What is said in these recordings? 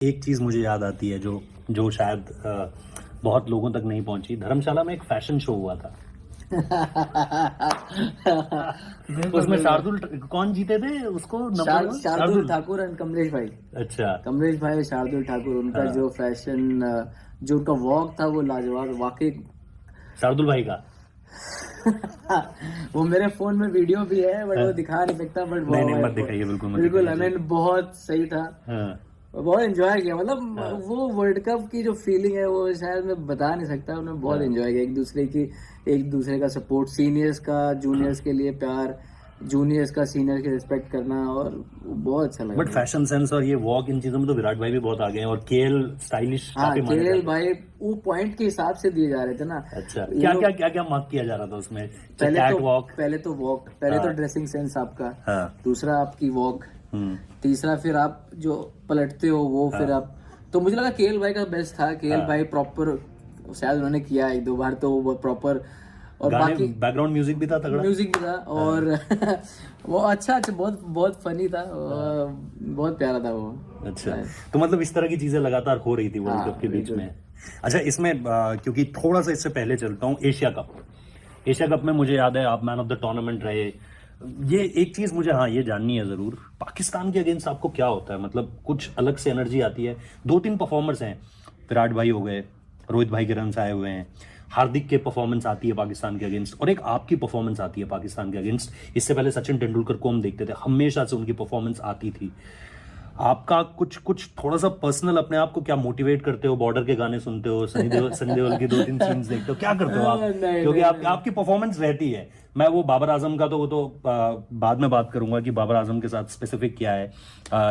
एक चीज मुझे याद आती है जो जो शायद बहुत लोगों तक नहीं पहुंची। धर्मशाला में एक फैशन शो हुआ था। उसमें शार्दुल कौन जीते थे उसको? शार्दुल ठाकुर एंड कमलेश भाई। अच्छा, कमलेश भाई, शार्दुल ठाकुर, उनका जो फैशन, जो उनका वॉक था वो लाजवाब वाकई। शार्दुल भाई का वो मेरे फोन में वीडियो भी है बट वो दिखा नहीं सकता। बट नहीं मत दिखाइए, बिल्कुल मत बिल्कुल, दिखाइए। आई मीन बहुत सही था। बहुत एंजॉय किया, मतलब वो वर्ल्ड कप की जो फीलिंग है वो शायद मैं बता नहीं सकता। उन्होंने बहुत एंजॉय किया, एक दूसरे का सपोर्ट, सीनियर्स का जूनियर्स के लिए प्यार, जूनियर्स का सीनियर की रिस्पेक्ट करना, और बहुत अच्छा लगा। बट फैशन सेंस और ये वॉक, इन चीजों में तो विराट भाई भी बहुत आगे हैं। और केएल स्टाइलिश हाँ, काफी माने केएल जाते हैं। भाई वो पॉइंट के हिसाब से दिए जा रहे थे ना। अच्छा, क्या मार्क किया जा रहा था उसमें? कैट वॉक, पहले तो ड्रेसिंग सेंस आपका, हाँ, दूसरा आपकी वॉक, तीसरा फिर आप जो पलटते हो वो, फिर आप, तो मुझे लगा केएल भाई का बेस्ट था। केएल भाई प्रॉपर, शायद उन्होंने किया एक दो बार तो वो प्रॉपर, और बाकी बैकग्राउंड म्यूजिक भी था, तगड़ा म्यूजिक भी था, और वो अच्छा बहुत फनी था, बहुत प्यारा था वो। अच्छा, तो मतलब इस तरह की चीजें लगातार हो रही थी वर्ल्ड कप के बीच में। अच्छा, इसमें क्योंकि थोड़ा सा इससे पहले चलता हूँ, एशिया कप में मुझे याद है आप मैन ऑफ द टूर्नामेंट रहे। ये एक चीज मुझे ये जाननी है जरूर, पाकिस्तान के अगेंस्ट आपको क्या होता है? मतलब कुछ अलग से एनर्जी आती है। 2-3 परफॉर्मर्स हैं, विराट भाई हो गए, रोहित भाई के रन्स आए हुए हैं, हार्दिक के परफॉर्मेंस आती है पाकिस्तान के अगेंस्ट, और एक आपकी परफॉर्मेंस आती है पाकिस्तान के अगेंस्ट। इससे पहले सचिन तेंदुलकर को हम देखते थे, हमेशा से उनकी परफॉर्मेंस आती थी। आपका कुछ थोड़ा सा पर्सनल, अपने आप को क्या मोटिवेट करते हो? बॉर्डर के गाने सुनते हो, सनी देओल की 2-3 सीन्स देखते हो, क्या करते हो आप? क्योंकि आपकी परफॉर्मेंस रहती है। मैं वो बाबर आजम का तो वो तो बाद में बात करूंगा कि बाबर आजम के साथ स्पेसिफिक क्या है,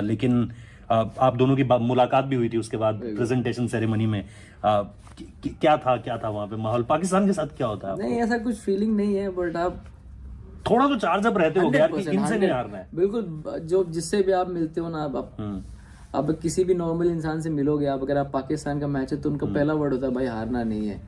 लेकिन आप दोनों की मुलाकात भी हुई थी उसके बाद प्रेजेंटेशन सेरेमनी में। क्या था वहां पे माहौल? पाकिस्तान के साथ क्या होता है? नहीं, ऐसा कुछ फीलिंग नहीं है, बट आप थोड़ा तो चार्ज अप रहते हो यार कि इनसे नहीं हारना है। बिल्कुल, जो जिससे भी आप मिलते हो ना, अब किसी भी नॉर्मल इंसान से मिलोगे आप, अगर आप पाकिस्तान का मैच है तो उनका पहला वर्ड होता है भाई हारना नहीं है।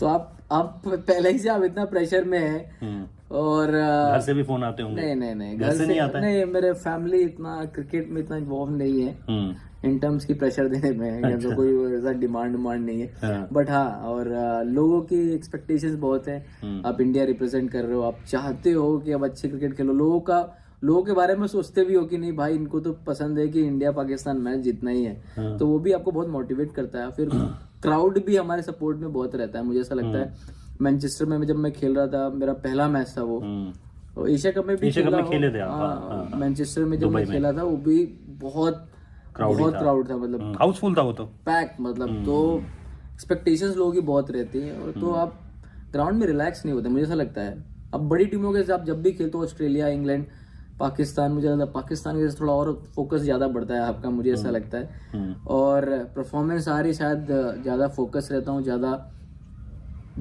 तो आप पहले ही से आप इतना प्रेशर में है, और घर से भी फोन आते होंगे? नहीं, घर से नहीं आता है? नहीं, मेरे फैमिली इतना क्रिकेट में इतना इन्वॉल्व नहीं है इन टर्म्स की प्रेशर देने में। या तो कोई ऐसा डिमांड नहीं है। बट हाँ, और लोगों की एक्सपेक्टेशंस बहुत है। आप इंडिया रिप्रेजेंट कर रहे हो, आप चाहते हो कि अब अच्छे क्रिकेट खेलो। लोगों के बारे में सोचते भी हो कि नहीं भाई, इनको तो पसंद है कि इंडिया पाकिस्तान मैच जीतना ही है। तो वो भी आपको बहुत मोटिवेट करता है। फिर क्राउड भी हमारे सपोर्ट में बहुत रहता है। मुझे ऐसा लगता है मैनचेस्टर में जब मैं खेल रहा था, मेरा पहला मैच था वो एशिया कप में भी खेले थे। मैनचेस्टर में जब मैं खेला था, वो भी बहुत क्राउड था, मतलब हाउसफुल था वो तो, पैक, मतलब तो एक्सपेक्टेशंस लोगों की बहुत रहती है, और तो आप ग्राउंड में रिलैक्स नहीं होते, मुझे ऐसा लगता है। अब बड़ी टीमों के साथ जब भी खेलते हो, ऑस्ट्रेलिया, इंग्लैंड, पाकिस्तान, मुझे लगता है पाकिस्तान के थोड़ा और फोकस ज्यादा बढ़ता है आपका, मुझे ऐसा लगता है। और परफॉर्मेंस आ रही, शायद ज्यादा फोकस रहता हूँ,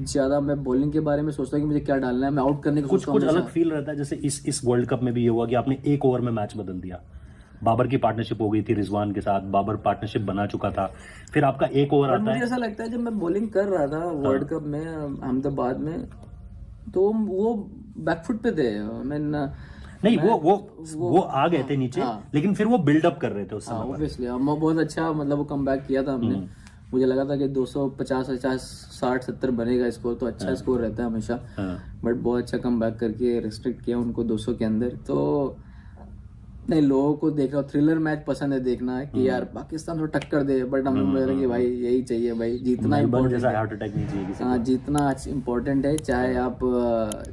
ज्यादा मैं बॉलिंग के बारे में सोचता हूँ कि मुझे क्या डालना है, मैं आउट करने का कुछ अलग फील रहता है। जैसे इस वर्ल्ड कप में भी ये हुआ कि आपने एक ओवर में मैच बदल दिया। बाबर की पार्टनरशिप हो गई थी रिजवान के साथ, बाबर पार्टनरशिप बना चुका था, फिर आपका एक ओवर आता है। मुझे ऐसा लगता है जब मैं बॉलिंग कर रहा था वर्ल्ड कप में अहमदाबाद में, तो वो बैकफुट पे थे। नहीं, वो आ गए थे नीचे, लेकिन फिर वो बिल्डअप कर रहे थे उस समय। ऑब्वियसली बहुत अच्छा, मतलब वो कमबैक किया था हमने। मुझे लगा था कि 250, 60, 70 बनेगा स्कोर, तो अच्छा स्कोर रहता है हमेशा। बट बहुत अच्छा कमबैक करके रिस्ट्रिक्ट किया उनको 200 के अंदर। तो नहीं, लोगों को देखा, थ्रिलर मैच पसंद है देखना कि यार पाकिस्तान तो टक्कर दे, बट हम लोग बोल रहे कि भाई यही चाहिए भाई, जीतना इम्पोर्टेंट है। हार्ट अटैक नहीं चाहिए किसी को। हाँ, जीतना इम्पोर्टेंट है, चाहे आप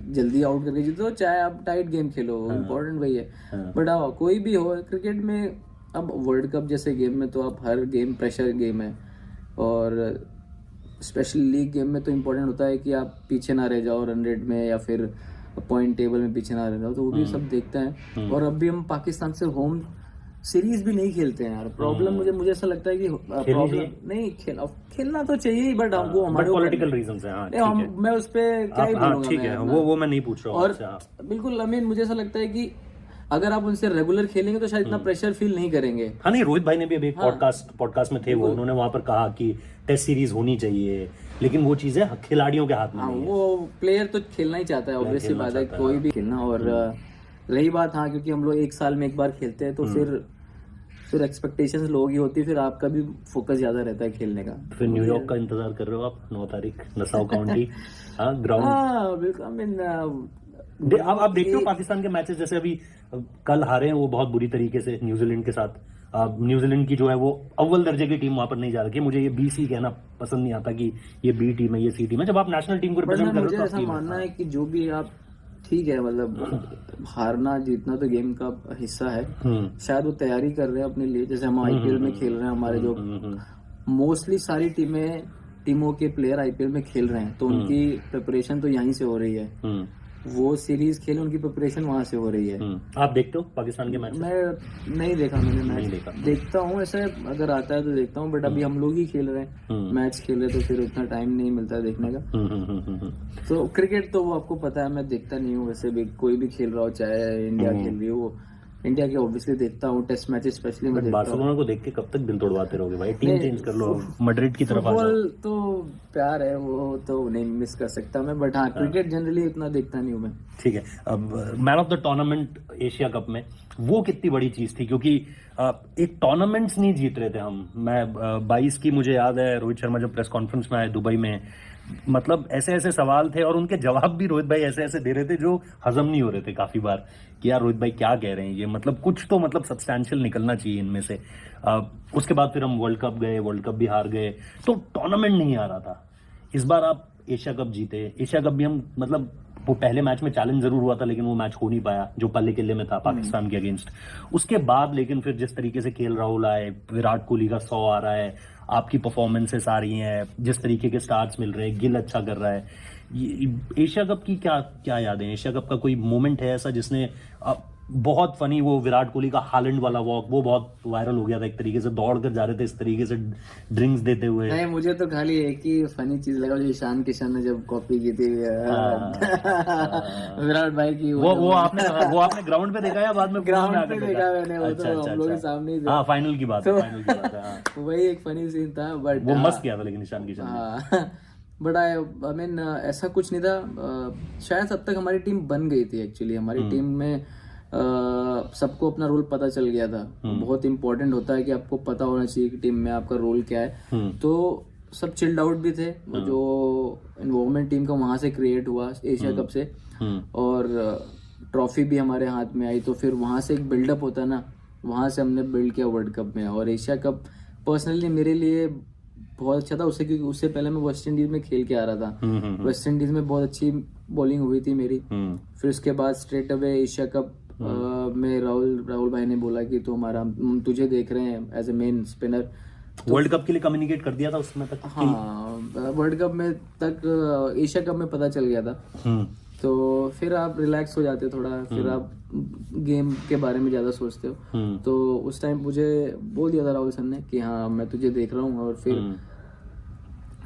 जल्दी आउट करके जीतो, चाहे आप टाइट गेम खेलो, इम्पोर्टेंट वही है। बट कोई भी हो क्रिकेट में, अब वर्ल्ड कप जैसे गेम में तो आप हर गेम प्रेशर गेम है, और स्पेशली लीग गेम में तो इम्पोर्टेंट होता है कि आप पीछे ना रह जाओ रन रेट में, या फिर पॉइंट टेबल में पीछे ना रह जाओ, तो वो भी सब देखते हैं। और अब भी हम पाकिस्तान से होम सीरीज भी नहीं खेलते हैं यार। प्रॉब्लम मुझे ऐसा लगता है कि प्रॉब्लम नहीं, खेलना तो चाहिए, बट वो हमारे पॉलिटिकल रीजन है। मैं उस पर क्या ही बोलूंगा। ठीक है, वो मैं नहीं पूछ रहा हूँ। और बिल्कुल अमीन, मुझे ऐसा लगता है कि अगर आप उनसे रेगुलर खेलेंगे तो शायद इतना प्रेशर फील नहीं करेंगे। हाँ, नहीं, रोहित भाई ने भी अभी पॉडकास्ट में थे वो, उन्होंने वहां पर कहा कि टेस्ट सीरीज होनी चाहिए, लेकिन वो चीजें खिलाड़ियों के हाथ में नहीं है। वो प्लेयर तो खेलना ही चाहता है, ऑब्वियसली बात है, कोई भी खेलना। और रही बात, हाँ, क्योंकि हम लोग एक साल में एक बार खेलते हैं, तो फिर फिर एक्सपेक्टेशंस लो की होती है, फिर आपका भी फोकस ज्यादा रहता है खेलने का। फिर न्यूयॉर्क का इंतजार कर रहे हो आप 9 तारीख नसाउ काउंटी? हाँ ग्राउंड। हाँ बिल्कुल। आई मीन आप देखते हो पाकिस्तान के मैचेस, जैसे अभी कल हारे हैं वो बहुत बुरी तरीके से न्यूजीलैंड के साथ। न्यूजीलैंड की जो है वो अव्वल दर्जे की टीम वहां पर नहीं जा रही है। मुझे ये बी सी कहना पसंद नहीं आता कि ये बी टीम है, ये सी टीम है। जब आप नेशनल टीम को रिप्रेजेंट कर रहे मुझे हो ऐसा मानना है कि जो भी आप, ठीक है मतलब हारना जीतना तो गेम का हिस्सा है, शायद वो तैयारी कर रहे हैं अपने लिए। जैसे हम आईपीएल में खेल रहे हैं, हमारे जो मोस्टली सारी टीमों के प्लेयर आईपीएल में खेल रहे हैं, तो उनकी प्रिपरेशन तो यहीं से हो रही है। वो सीरीज खेले, उनकी प्रिपरेशन वहां से हो रही है। आप देखते हो पाकिस्तान के मैच? मैं नहीं देखा, मैंने मैच देखता हूँ ऐसे, अगर आता है तो देखता हूँ, बट अभी हम लोग ही खेल रहे हैं, मैच खेल रहे, तो फिर उतना टाइम नहीं मिलता देखने का। तो क्रिकेट तो वो आपको पता है, मैं देखता नहीं हूँ वैसे भी, कोई भी खेल रहा हो, चाहे इंडिया खेल रही हो। इंडिया के ऑब्वियसली देखता हूँ, टेस्ट मैचेस स्पेशली मैं देखता हूँ। बार्सिलोना को देख के कब तक दिल तोड़वाते रहोगे भाई? टीम चेंज कर लो, मैड्रिड की तरफ आ जाओ। फुटबॉल तो प्यार है, वो तो नहीं मिस कर सकता मैं, बट हाँ क्रिकेट जनरली उतना देखता नहीं हूँ मैं। ठीक है, अब man of the tournament Asia cup में वो कितनी बड़ी चीज थी, क्योंकि एक टूर्नामेंट्स नहीं जीत रहे थे हम। मैं 22 की मुझे याद है, रोहित शर्मा जब प्रेस कॉन्फ्रेंस में आए दुबई में, मतलब ऐसे ऐसे सवाल थे और उनके जवाब भी रोहित भाई ऐसे ऐसे दे रहे थे जो हजम नहीं हो रहे थे काफी बार, कि यार रोहित भाई क्या कह रहे हैं ये, मतलब कुछ तो मतलब सब्सटैंशियल निकलना चाहिए इनमें से। उसके बाद फिर हम वर्ल्ड कप गए, वर्ल्ड कप भी हार गए, तो टूर्नामेंट नहीं आ रहा था। इस बार आप एशिया कप जीते। एशिया कप भी हम मतलब वो पहले मैच में चैलेंज जरूर हुआ था, लेकिन वो मैच हो नहीं पाया जो पल्ले किले में था पाकिस्तान के अगेंस्ट। उसके बाद लेकिन फिर जिस तरीके से केएल राहुल आए, विराट कोहली का 100 आ रहा है, आपकी परफॉर्मेंसेस आ रही हैं, जिस तरीके के स्टार्ट्स मिल रहे हैं, गिल अच्छा कर रहा है, एशिया कप की क्या क्या यादें? एशिया कप का कोई मोमेंट है ऐसा जिसने बहुत फनी, वो विराट कोहली का हालैंड वाला वॉक, वो बहुत वायरल हो गया था, एक तरीके से दौड़ कर जा रहे थे इस तरीके से ड्रिंक्स देते हुए। नहीं, मुझे तो खाली एक ही फनी चीज लगा, जो ईशान किशन ने जब कॉपी की थी विराट भाई की, वो आपने ग्राउंड पे देखा या बाद में? ग्राउंड पे देखा मैंने, वो तो हम लोग के सामने ही था। फाइनल की बात है। वही एक फनी सीन था, बट वो मस्त किया था लेकिन Ishan Kishan. But I mean ऐसा कुछ नहीं था, शायद अब तक हमारी टीम बन गई थी। एक्चुअली हमारी टीम में सबको अपना रोल पता चल गया था। बहुत इंपॉर्टेंट होता है कि आपको पता होना चाहिए कि टीम में आपका रोल क्या है। तो सब चिल्ड आउट भी थे, जो इन्वॉल्वमेंट टीम का वहां से क्रिएट हुआ एशिया कप से, और ट्रॉफी भी हमारे हाथ में आई, तो फिर वहां से एक बिल्डअप होता है ना, वहां से हमने बिल्ड किया वर्ल्ड कप में। और एशिया कप पर्सनली मेरे लिए बहुत अच्छा था उससे, क्योंकि उससे पहले मैं वेस्ट इंडीज में खेल के आ रहा था। वेस्ट इंडीज में बहुत अच्छी बॉलिंग हुई थी मेरी। फिर उसके बाद स्ट्रेट अवे एशिया कप में राहुल भाई ने बोला कि तुझे देख रहे हैं as a main spinner. World cup के लिए कम्युनिकेट कर दिया था उस समय तक? हाँ, वर्ल्ड कप में तक, एशिया कप में पता चल गया था। तो फिर आप रिलैक्स हो जाते हो थोड़ा, फिर आप गेम के बारे में ज्यादा सोचते हो। तो उस टाइम मुझे बोल दिया था राहुल सर ने कि हाँ मैं तुझे देख रहा हूँ। और फिर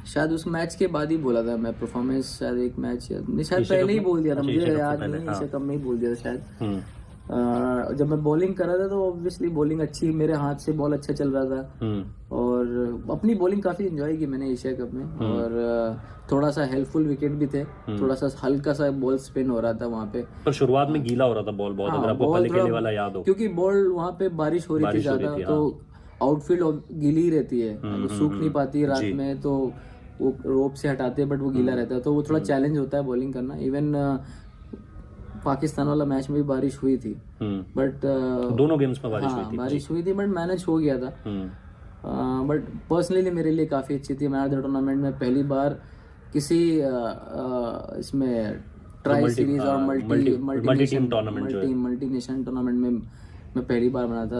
शायद उस मैच के बाद ही बोला था मैं, परफॉर्मेंस शायद एक मैच शायद पहले ही बोल दिया था, मुझे याद नहीं, एशिया कप में ही बोल दिया था शायद। जब मैं बॉलिंग कर रहा था तो ऑब्वियसली बॉलिंग अच्छी, मेरे हाथ से बॉल अच्छा चल रहा था, और अपनी बॉलिंग काफी एंजॉय की मैंने एशिया कप में। और थोड़ा सा हेल्पफुल विकेट भी थे, थोड़ा सा हल्का सा बॉल स्पिन हो रहा था वहाँ पे। पर शुरुआत में गीला हो रहा था बॉल बहुत, अगर आपको पहले के लिए वाला याद हो, क्योंकि बॉल वहाँ पे बारिश हो रही थी ज्यादा, तो आउटफील्ड गीली रहती है, सूख नहीं पाती रात में, तो वो रोप से हटाते हैं, बट वो गीला रहता है, तो वो थोड़ा चैलेंज होता है बॉलिंग करना। इवन पाकिस्तान वाला मैच में भी बारिश हुई थी, बट दोनों गेम्स में बारिश हुई थी, बट मैनेज हो गया था। बट पर्सनली मेरे लिए काफी अच्छी थी। मैन ऑफ द टूर्नामेंट में पहली बार किसी इसमें ट्राई सीरीज और मल्टी नेशन टूर्नामेंट में मैं पहली बार बना था।